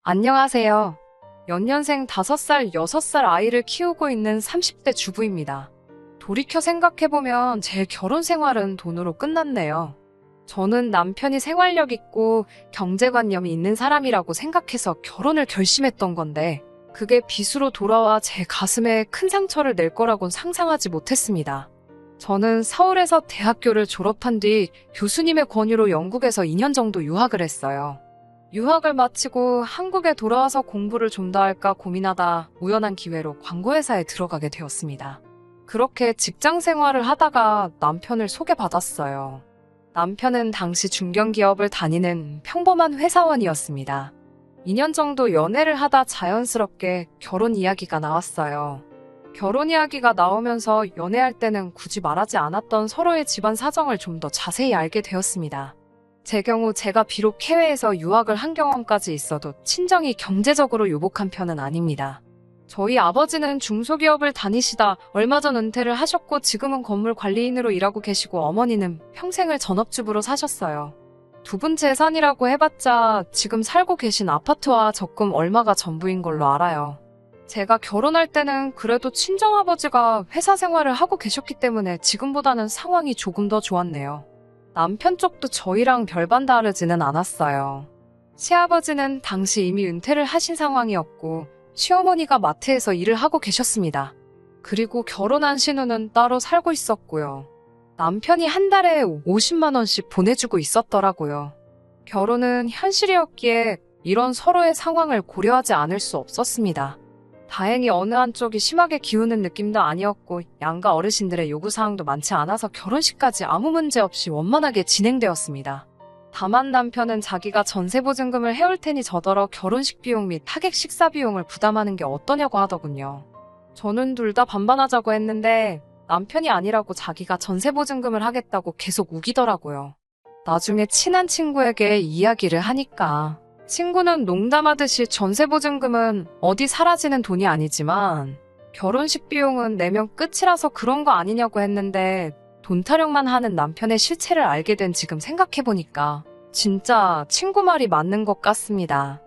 안녕하세요. 연년생 5살, 6살 아이를 키우고 있는 30대 주부입니다. 돌이켜 생각해보면 제 결혼 생활은 돈으로 끝났네요. 저는 남편이 생활력 있고 경제관념이 있는 사람이라고 생각해서 결혼을 결심했던 건데, 그게 빚으로 돌아와 제 가슴에 큰 상처를 낼 거라곤 상상하지 못했습니다. 저는 서울에서 대학교를 졸업한 뒤 교수님의 권유로 영국에서 2년 정도 유학을 했어요. 유학을 마치고 한국에 돌아와서 공부를 좀 더 할까 고민하다 우연한 기회로 광고회사에 들어가게 되었습니다. 그렇게 직장 생활을 하다가 남편을 소개받았어요. 남편은 당시 중견기업을 다니는 평범한 회사원이었습니다. 2년 정도 연애를 하다 자연스럽게 결혼 이야기가 나왔어요. 결혼 이야기가 나오면서 연애할 때는 굳이 말하지 않았던 서로의 집안 사정을 좀 더 자세히 알게 되었습니다. 제 경우 제가 비록 해외에서 유학을 한 경험까지 있어도 친정이 경제적으로 유복한 편은 아닙니다. 저희 아버지는 중소기업을 다니시다 얼마 전 은퇴를 하셨고 지금은 건물 관리인으로 일하고 계시고, 어머니는 평생을 전업주부로 사셨어요. 두 분 재산이라고 해봤자 지금 살고 계신 아파트와 적금 얼마가 전부인 걸로 알아요. 제가 결혼할 때는 그래도 친정아버지가 회사 생활을 하고 계셨기 때문에 지금보다는 상황이 조금 더 좋았네요. 남편 쪽도 저희랑 별반 다르지는 않았어요. 시아버지는 당시 이미 은퇴를 하신 상황이었고, 시어머니가 마트에서 일을 하고 계셨습니다. 그리고 결혼한 신우는 따로 살고 있었고요. 남편이 한 달에 50만 원씩 보내주고 있었더라고요. 결혼은 현실이었기에 이런 서로의 상황을 고려하지 않을 수 없었습니다. 다행히 어느 한쪽이 심하게 기우는 느낌도 아니었고, 양가 어르신들의 요구사항도 많지 않아서 결혼식까지 아무 문제 없이 원만하게 진행되었습니다. 다만 남편은 자기가 전세보증금을 해올 테니 저더러 결혼식 비용 및 하객 식사 비용을 부담하는 게 어떠냐고 하더군요. 저는 둘 다 반반하자고 했는데 남편이 아니라고 자기가 전세보증금을 하겠다고 계속 우기더라고요. 나중에 친한 친구에게 이야기를 하니까 친구는 농담하듯이 전세보증금은 어디 사라지는 돈이 아니지만 결혼식 비용은 내면 끝이라서 그런 거 아니냐고 했는데, 돈 타령만 하는 남편의 실체를 알게 된 지금 생각해보니까 진짜 친구 말이 맞는 것 같습니다.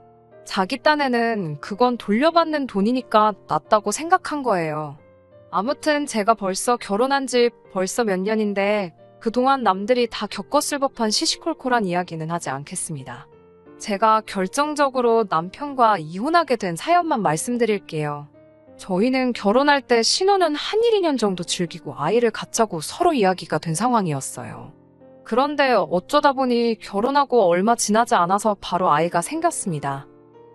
자기 딴에는 그건 돌려받는 돈이니까 낫다고 생각한 거예요. 아무튼 제가 벌써 결혼한 지 벌써 몇 년인데 그동안 남들이 다 겪었을 법한 시시콜콜한 이야기는 하지 않겠습니다. 제가 결정적으로 남편과 이혼하게 된 사연만 말씀드릴게요. 저희는 결혼할 때 신혼은 한 1, 2년 정도 즐기고 아이를 갖자고 서로 이야기가 된 상황이었어요. 그런데 어쩌다 보니 결혼하고 얼마 지나지 않아서 바로 아이가 생겼습니다.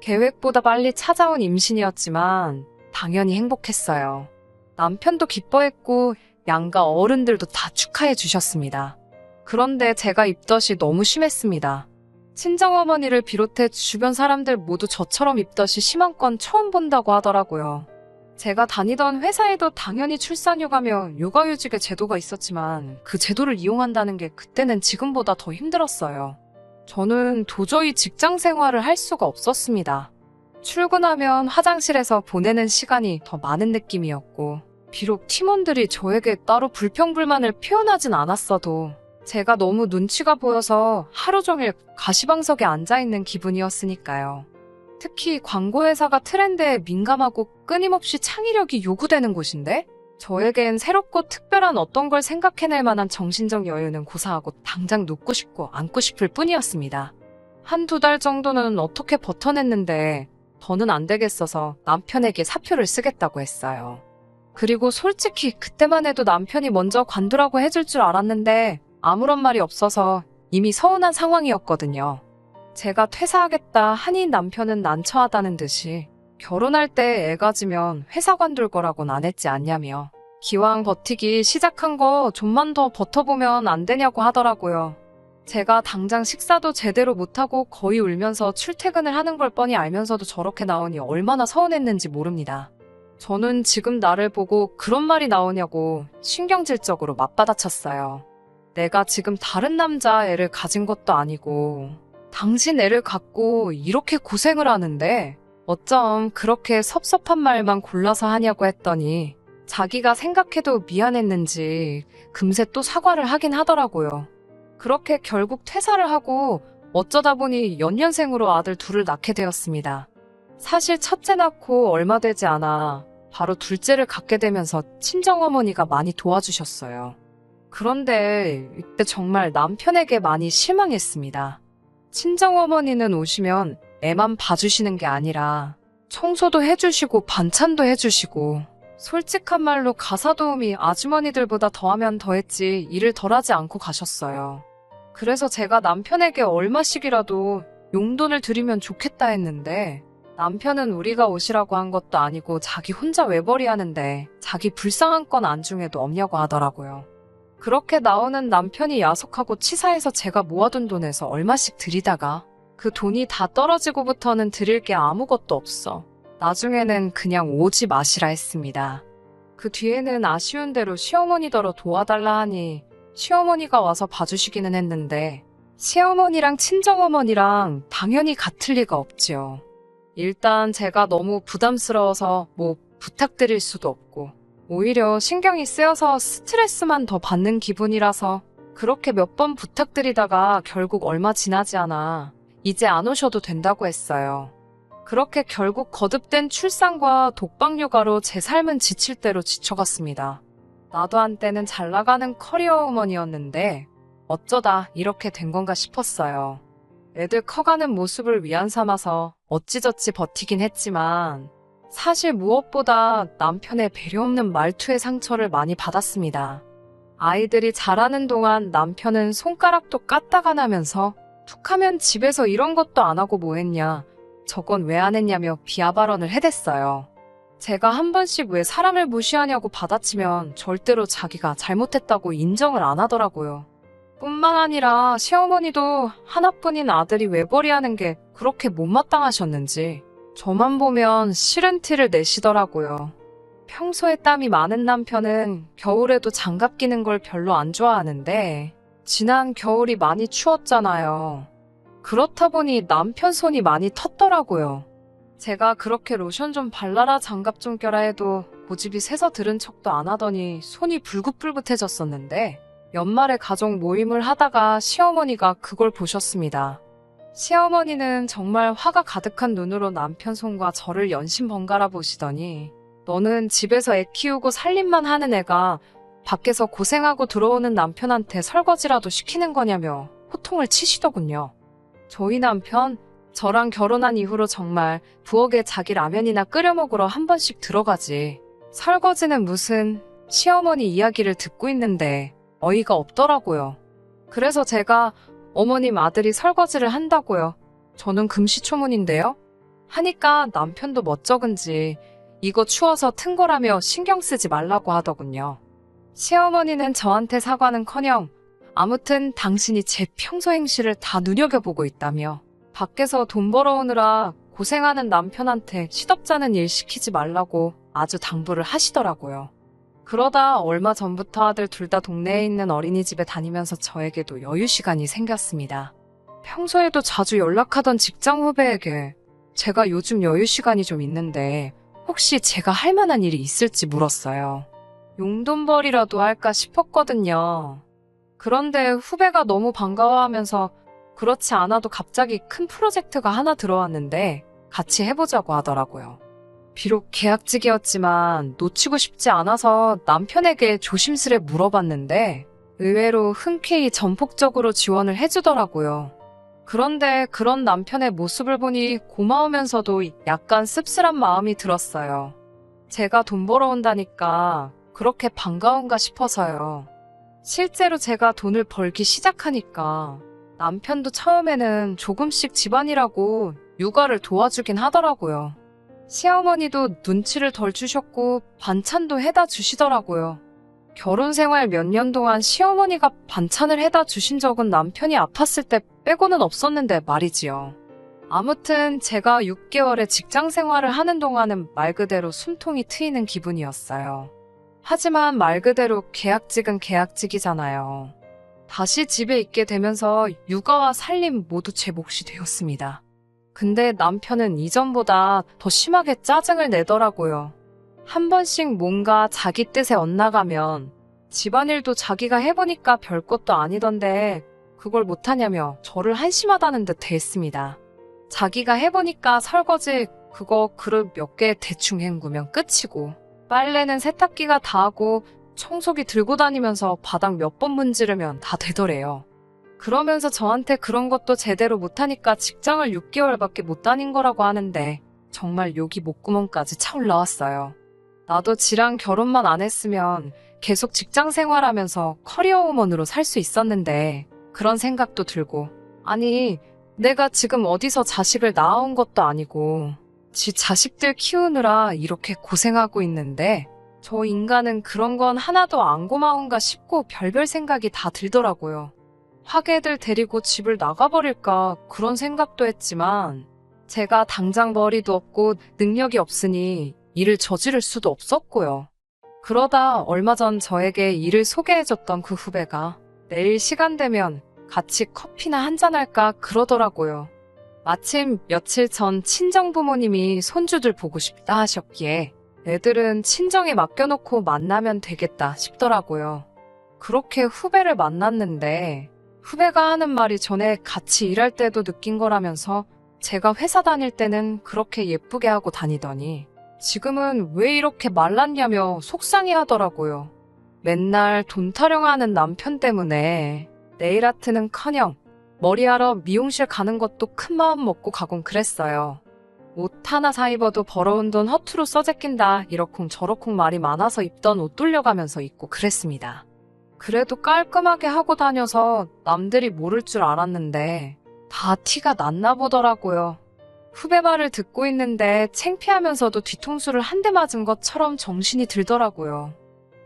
계획보다 빨리 찾아온 임신이었지만 당연히 행복했어요. 남편도 기뻐했고 양가 어른들도 다 축하해 주셨습니다. 그런데 제가 입덧이 너무 심했습니다. 친정어머니를 비롯해 주변 사람들 모두 저처럼 입덧이 심한 건 처음 본다고 하더라고요. 제가 다니던 회사에도 당연히 출산휴가며 육아휴직의 제도가 있었지만 그 제도를 이용한다는 게 그때는 지금보다 더 힘들었어요. 저는 도저히 직장 생활을 할 수가 없었습니다. 출근하면 화장실에서 보내는 시간이 더 많은 느낌이었고, 비록 팀원들이 저에게 따로 불평불만을 표현하진 않았어도 제가 너무 눈치가 보여서 하루 종일 가시방석에 앉아있는 기분이었으니까요. 특히 광고회사가 트렌드에 민감하고 끊임없이 창의력이 요구되는 곳인데, 저에겐 새롭고 특별한 어떤 걸 생각해낼 만한 정신적 여유는 고사하고 당장 눕고 싶고 앉고 싶을 뿐이었습니다. 1~2달 정도는 어떻게 버텨냈는데 더는 안 되겠어서 남편에게 사표를 쓰겠다고 했어요. 그리고 솔직히 그때만 해도 남편이 먼저 관두라고 해줄 줄 알았는데 아무런 말이 없어서 이미 서운한 상황이었거든요. 제가 퇴사하겠다 하니 남편은 난처하다는 듯이 결혼할 때 애 가지면 회사 관둘 거라고는 안 했지 않냐며 기왕 버티기 시작한 거 좀만 더 버텨보면 안 되냐고 하더라고요. 제가 당장 식사도 제대로 못하고 거의 울면서 출퇴근을 하는 걸 뻔히 알면서도 저렇게 나오니 얼마나 서운했는지 모릅니다. 저는 지금 나를 보고 그런 말이 나오냐고 신경질적으로 맞받아쳤어요. 내가 지금 다른 남자 애를 가진 것도 아니고 당신 애를 갖고 이렇게 고생을 하는데 어쩜 그렇게 섭섭한 말만 골라서 하냐고 했더니 자기가 생각해도 미안했는지 금세 또 사과를 하긴 하더라고요. 그렇게 결국 퇴사를 하고 어쩌다 보니 연년생으로 아들 둘을 낳게 되었습니다. 사실 첫째 낳고 얼마 되지 않아 바로 둘째를 갖게 되면서 친정어머니가 많이 도와주셨어요. 그런데 이때 정말 남편에게 많이 실망했습니다. 친정어머니는 오시면 애만 봐주시는 게 아니라 청소도 해주시고 반찬도 해주시고 솔직한 말로 가사도우미 아주머니들보다 더하면 더했지 일을 덜하지 않고 가셨어요. 그래서 제가 남편에게 얼마씩이라도 용돈을 드리면 좋겠다 했는데 남편은 우리가 오시라고 한 것도 아니고 자기 혼자 외벌이 하는데 자기 불쌍한 건 안중에도 없냐고 하더라고요. 그렇게 나오는 남편이 야속하고 치사해서 제가 모아둔 돈에서 얼마씩 드리다가 그 돈이 다 떨어지고부터는 드릴 게 아무것도 없어. 나중에는 그냥 오지 마시라 했습니다. 그 뒤에는 아쉬운 대로 시어머니더러 도와달라 하니 시어머니가 와서 봐주시기는 했는데 시어머니랑 친정어머니랑 당연히 같을 리가 없지요. 일단 제가 너무 부담스러워서 뭐 부탁드릴 수도 없고 오히려 신경이 쓰여서 스트레스만 더 받는 기분이라서 그렇게 몇 번 부탁드리다가 결국 얼마 지나지 않아 이제 안 오셔도 된다고 했어요. 그렇게 결국 거듭된 출산과 독박 육아로 제 삶은 지칠 대로 지쳐갔습니다. 나도 한때는 잘 나가는 커리어 우먼이었는데 어쩌다 이렇게 된 건가 싶었어요. 애들 커가는 모습을 위안 삼아서 어찌저찌 버티긴 했지만 사실 무엇보다 남편의 배려 없는 말투에 상처를 많이 받았습니다. 아이들이 자라는 동안 남편은 손가락도 까딱 안 하면서 툭하면 집에서 이런 것도 안 하고 뭐 했냐, 저건 왜 안 했냐며 비하 발언을 해댔어요. 제가 한 번씩 왜 사람을 무시하냐고 받아치면 절대로 자기가 잘못했다고 인정을 안 하더라고요. 뿐만 아니라 시어머니도 하나뿐인 아들이 외벌이 하는 게 그렇게 못마땅하셨는지 저만 보면 싫은 티를 내시더라고요. 평소에 땀이 많은 남편은 겨울에도 장갑 끼는 걸 별로 안 좋아하는데 지난 겨울이 많이 추웠잖아요. 그렇다 보니 남편 손이 많이 텄더라고요. 제가 그렇게 로션 좀 발라라 장갑 좀 껴라 해도 고집이 세서 들은 척도 안 하더니 손이 불긋불긋해졌었는데 연말에 가족 모임을 하다가 시어머니가 그걸 보셨습니다. 시어머니는 정말 화가 가득한 눈으로 남편 손과 저를 연신 번갈아 보시더니 너는 집에서 애 키우고 살림만 하는 애가 밖에서 고생하고 들어오는 남편한테 설거지라도 시키는 거냐며 호통을 치시더군요. 저희 남편, 저랑 결혼한 이후로 정말 부엌에 자기 라면이나 끓여 먹으러 한 번씩 들어가지. 설거지는 무슨 시어머니 이야기를 듣고 있는데 어이가 없더라고요. 그래서 제가 어머님 아들이 설거지를 한다고요. 저는 금시초문인데요. 하니까 남편도 멋쩍은지 이거 추워서 튼 거라며 신경 쓰지 말라고 하더군요. 시어머니는 저한테 사과는커녕 아무튼 당신이 제 평소 행실을 다 눈여겨보고 있다며 밖에서 돈 벌어오느라 고생하는 남편한테 시덥잖은 일 시키지 말라고 아주 당부를 하시더라고요. 그러다 얼마 전부터 아들 둘 다 동네에 있는 어린이집에 다니면서 저에게도 여유 시간이 생겼습니다. 평소에도 자주 연락하던 직장 후배에게 제가 요즘 여유 시간이 좀 있는데 혹시 제가 할 만한 일이 있을지 물었어요. 용돈벌이라도 할까 싶었거든요. 그런데 후배가 너무 반가워하면서 그렇지 않아도 갑자기 큰 프로젝트가 하나 들어왔는데 같이 해보자고 하더라고요. 비록 계약직이었지만 놓치고 싶지 않아서 남편에게 조심스레 물어봤는데 의외로 흔쾌히 전폭적으로 지원을 해주더라고요. 그런데 그런 남편의 모습을 보니 고마우면서도 약간 씁쓸한 마음이 들었어요. 제가 돈 벌어온다니까 그렇게 반가운가 싶어서요. 실제로 제가 돈을 벌기 시작하니까 남편도 처음에는 조금씩 집안일하고 육아를 도와주긴 하더라고요. 시어머니도 눈치를 덜 주셨고 반찬도 해다 주시더라고요. 결혼 생활 몇 년 동안 시어머니가 반찬을 해다 주신 적은 남편이 아팠을 때 빼고는 없었는데 말이지요. 아무튼 제가 6개월의 직장 생활을 하는 동안은 말 그대로 숨통이 트이는 기분이었어요. 하지만 말 그대로 계약직은 계약직이잖아요. 다시 집에 있게 되면서 육아와 살림 모두 제 몫이 되었습니다. 근데 남편은 이전보다 더 심하게 짜증을 내더라고요. 한 번씩 뭔가 자기 뜻에 엇나가면 집안일도 자기가 해보니까 별것도 아니던데 그걸 못하냐며 저를 한심하다는 듯 대했습니다. 자기가 해보니까 설거지 그거 그릇 몇 개 대충 헹구면 끝이고 빨래는 세탁기가 다 하고 청소기 들고 다니면서 바닥 몇 번 문지르면 다 되더래요. 그러면서 저한테 그런 것도 제대로 못하니까 직장을 6개월밖에 못 다닌 거라고 하는데 정말 욕이 목구멍까지 차올라왔어요. 나도 지랑 결혼만 안 했으면 계속 직장 생활하면서 커리어우먼으로 살 수 있었는데 그런 생각도 들고 아니 내가 지금 어디서 자식을 낳아온 것도 아니고 지 자식들 키우느라 이렇게 고생하고 있는데 저 인간은 그런 건 하나도 안 고마운가 싶고 별별 생각이 다 들더라고요. 확 애들 데리고 집을 나가버릴까 그런 생각도 했지만 제가 당장 머리도 없고 능력이 없으니 일을 저지를 수도 없었고요. 그러다 얼마 전 저에게 일을 소개해줬던 그 후배가 내일 시간 되면 같이 커피나 한잔할까 그러더라고요. 마침 며칠 전 친정부모님이 손주들 보고 싶다 하셨기에 애들은 친정에 맡겨놓고 만나면 되겠다 싶더라고요. 그렇게 후배를 만났는데 후배가 하는 말이 전에 같이 일할 때도 느낀 거라면서 제가 회사 다닐 때는 그렇게 예쁘게 하고 다니더니 지금은 왜 이렇게 말랐냐며 속상해 하더라고요. 맨날 돈 타령하는 남편 때문에 네일아트는커녕 머리하러 미용실 가는 것도 큰 마음 먹고 가곤 그랬어요. 옷 하나 사 입어도 벌어온 돈 허투루 써제낀다 이러쿵 저러쿵 말이 많아서 입던 옷 돌려가면서 입고 그랬습니다. 그래도 깔끔하게 하고 다녀서 남들이 모를 줄 알았는데 다 티가 났나 보더라고요. 후배 말을 듣고 있는데 창피하면서도 뒤통수를 한 대 맞은 것처럼 정신이 들더라고요.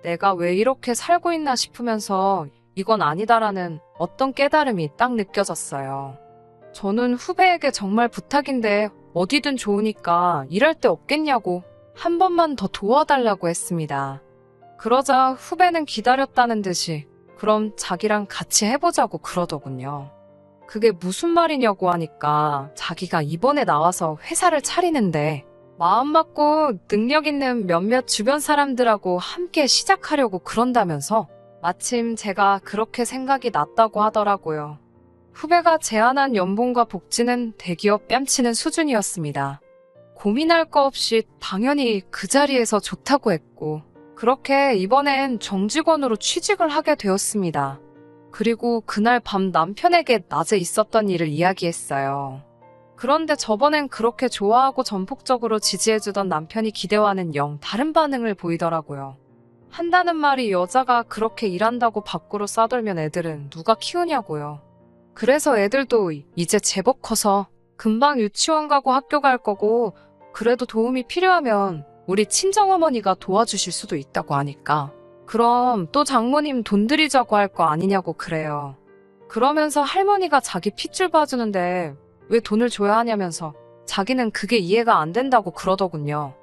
내가 왜 이렇게 살고 있나 싶으면서 이건 아니다라는 어떤 깨달음이 딱 느껴졌어요. 저는 후배에게 정말 부탁인데 어디든 좋으니까 일할 데 없겠냐고 한 번만 더 도와달라고 했습니다. 그러자 후배는 기다렸다는 듯이 그럼 자기랑 같이 해보자고 그러더군요. 그게 무슨 말이냐고 하니까 자기가 이번에 나와서 회사를 차리는데 마음 맞고 능력 있는 몇몇 주변 사람들하고 함께 시작하려고 그런다면서 마침 제가 그렇게 생각이 났다고 하더라고요. 후배가 제안한 연봉과 복지는 대기업 뺨치는 수준이었습니다. 고민할 거 없이 당연히 그 자리에서 좋다고 했고 그렇게 이번엔 정직원으로 취직을 하게 되었습니다. 그리고 그날 밤 남편에게 낮에 있었던 일을 이야기했어요. 그런데 저번엔 그렇게 좋아하고 전폭적으로 지지해주던 남편이 기대와는 영 다른 반응을 보이더라고요. 한다는 말이 여자가 그렇게 일한다고 밖으로 싸돌면 애들은 누가 키우냐고요. 그래서 애들도 이제 제법 커서 금방 유치원 가고 학교 갈 거고 그래도 도움이 필요하면 우리 친정어머니가 도와주실 수도 있다고 하니까 그럼 또 장모님 돈 들이자고 할 거 아니냐고 그래요. 그러면서 할머니가 자기 핏줄 봐주는데 왜 돈을 줘야 하냐면서 자기는 그게 이해가 안 된다고 그러더군요.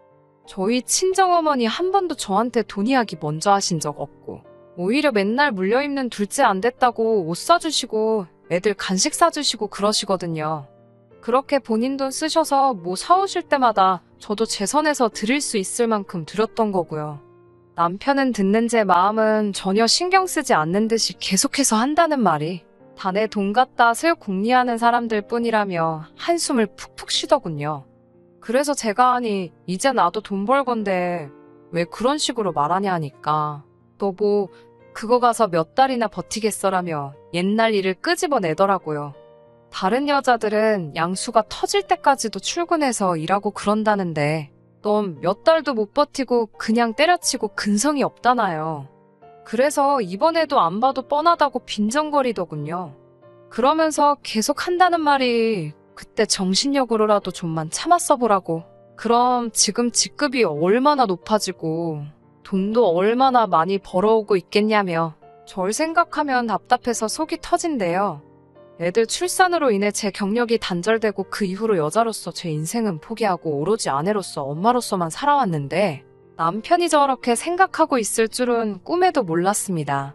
저희 친정어머니 한 번도 저한테 돈 이야기 먼저 하신 적 없고 오히려 맨날 물려입는 둘째 안 됐다고 옷 사주시고 애들 간식 사주시고 그러시거든요. 그렇게 본인 돈 쓰셔서 뭐 사오실 때마다 저도 제 선에서 드릴 수 있을 만큼 드렸던 거고요. 남편은 듣는 제 마음은 전혀 신경 쓰지 않는 듯이 계속해서 한다는 말이 다 내 돈 갖다 슬 궁리하는 사람들 뿐이라며 한숨을 푹푹 쉬더군요. 그래서 제가 아니 이제 나도 돈 벌 건데 왜 그런 식으로 말하냐 하니까 너 뭐 그거 가서 몇 달이나 버티겠어라며 옛날 일을 끄집어내더라고요. 다른 여자들은 양수가 터질 때까지도 출근해서 일하고 그런다는데 넌 몇 달도 못 버티고 그냥 때려치고 근성이 없다나요. 그래서 이번에도 안 봐도 뻔하다고 빈정거리더군요. 그러면서 계속 한다는 말이 그때 정신력으로라도 좀만 참았어 보라고. 그럼 지금 직급이 얼마나 높아지고 돈도 얼마나 많이 벌어오고 있겠냐며 절 생각하면 답답해서 속이 터진대요. 애들 출산으로 인해 제 경력이 단절되고 그 이후로 여자로서 제 인생은 포기하고 오로지 아내로서 엄마로서만 살아왔는데 남편이 저렇게 생각하고 있을 줄은 꿈에도 몰랐습니다.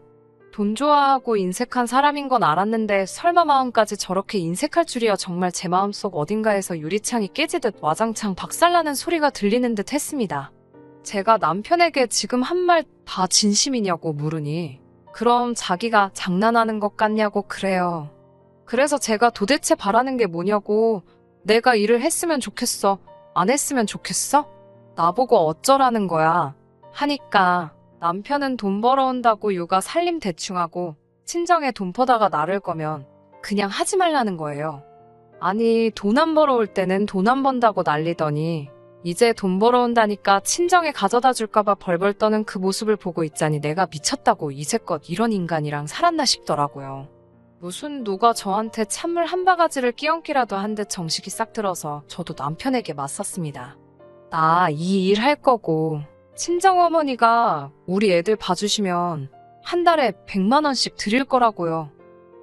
돈 좋아하고 인색한 사람인 건 알았는데 설마 마음까지 저렇게 인색할 줄이야. 정말 제 마음속 어딘가에서 유리창이 깨지듯 와장창 박살나는 소리가 들리는 듯 했습니다. 제가 남편에게 지금 한 말 다 진심이냐고 물으니 그럼 자기가 장난하는 것 같냐고 그래요. 그래서 제가 도대체 바라는 게 뭐냐고, 내가 일을 했으면 좋겠어, 안 했으면 좋겠어? 나보고 어쩌라는 거야 하니까 남편은 돈 벌어온다고 육아 살림 대충하고 친정에 돈 퍼다가 나를 거면 그냥 하지 말라는 거예요. 아니, 돈 안 벌어올 때는 돈 안 번다고 난리더니 이제 돈 벌어온다니까 친정에 가져다 줄까봐 벌벌 떠는 그 모습을 보고 있자니 내가 미쳤다고 이제껏 이런 인간이랑 살았나 싶더라고요. 무슨 누가 저한테 찬물 한 바가지를 끼얹기라도 한 듯 정식이 싹 들어서 저도 남편에게 맞섰습니다. 나 이 일 할 거고 친정어머니가 우리 애들 봐주시면 한 달에 100만 원씩 드릴 거라고요.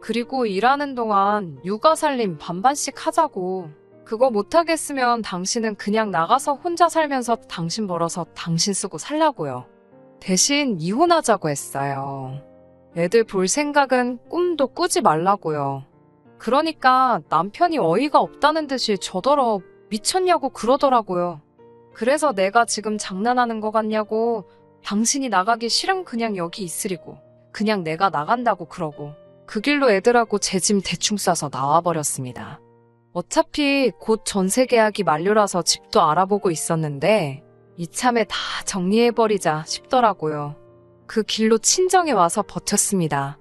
그리고 일하는 동안 육아살림 반반씩 하자고. 그거 못하겠으면 당신은 그냥 나가서 혼자 살면서 당신 벌어서 당신 쓰고 살라고요. 대신 이혼하자고 했어요. 애들 볼 생각은 꿈도 꾸지 말라고요. 그러니까 남편이 어이가 없다는 듯이 저더러 미쳤냐고 그러더라고요. 그래서 내가 지금 장난하는 거 같냐고, 당신이 나가기 싫으면 그냥 여기 있으리고, 그냥 내가 나간다고 그러고, 그 길로 애들하고 제 짐 대충 싸서 나와버렸습니다. 어차피 곧 전세 계약이 만료라서 집도 알아보고 있었는데 이참에 다 정리해버리자 싶더라고요. 그 길로 친정에 와서 버텼습니다.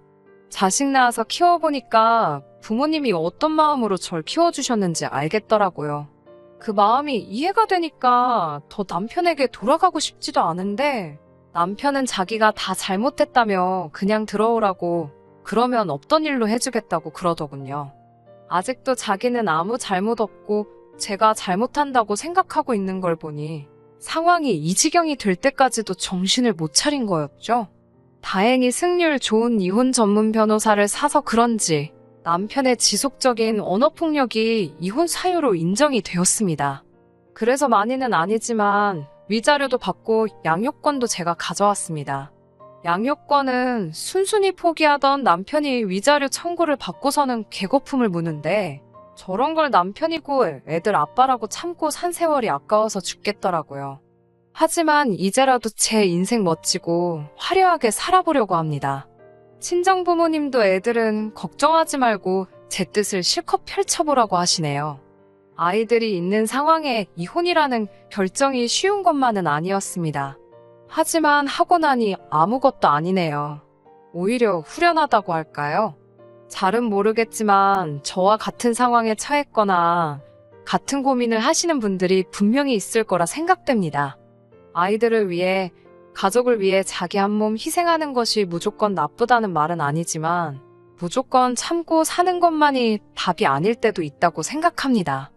자식 낳아서 키워보니까 부모님이 어떤 마음으로 절 키워주셨는지 알겠더라고요. 그 마음이 이해가 되니까 더 남편에게 돌아가고 싶지도 않은데, 남편은 자기가 다 잘못했다며 그냥 들어오라고, 그러면 없던 일로 해주겠다고 그러더군요. 아직도 자기는 아무 잘못 없고 제가 잘못한다고 생각하고 있는 걸 보니 상황이 이 지경이 될 때까지도 정신을 못 차린 거였죠. 다행히 승률 좋은 이혼 전문 변호사를 사서 그런지 남편의 지속적인 언어폭력이 이혼 사유로 인정이 되었습니다. 그래서 많이는 아니지만 위자료도 받고 양육권도 제가 가져왔습니다. 양육권은 순순히 포기하던 남편이 위자료 청구를 받고서는 개거품을 무는데, 저런 걸 남편이고 애들 아빠라고 참고 산 세월이 아까워서 죽겠더라고요. 하지만 이제라도 제 인생 멋지고 화려하게 살아보려고 합니다. 친정부모님도 애들은 걱정하지 말고 제 뜻을 실컷 펼쳐보라고 하시네요. 아이들이 있는 상황에 이혼이라는 결정이 쉬운 것만은 아니었습니다. 하지만 하고 나니 아무것도 아니네요. 오히려 후련하다고 할까요? 잘은 모르겠지만 저와 같은 상황에 처했거나 같은 고민을 하시는 분들이 분명히 있을 거라 생각됩니다. 아이들을 위해, 가족을 위해 자기 한 몸 희생하는 것이 무조건 나쁘다는 말은 아니지만 무조건 참고 사는 것만이 답이 아닐 때도 있다고 생각합니다.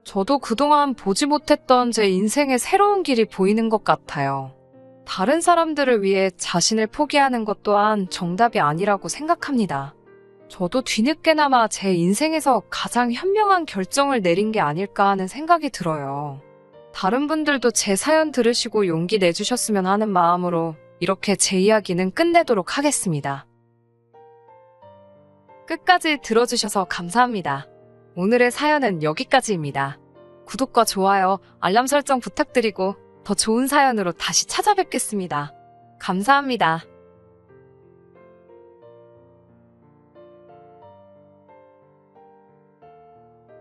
저도 그동안 보지 못했던 제 인생의 새로운 길이 보이는 것 같아요. 다른 사람들을 위해 자신을 포기하는 것 또한 정답이 아니라고 생각합니다. 저도 뒤늦게나마 제 인생에서 가장 현명한 결정을 내린 게 아닐까 하는 생각이 들어요. 다른 분들도 제 사연 들으시고 용기 내주셨으면 하는 마음으로 이렇게 제 이야기는 끝내도록 하겠습니다. 끝까지 들어주셔서 감사합니다. 오늘의 사연은 여기까지입니다. 구독과 좋아요, 알람 설정 부탁드리고 더 좋은 사연으로 다시 찾아뵙겠습니다. 감사합니다.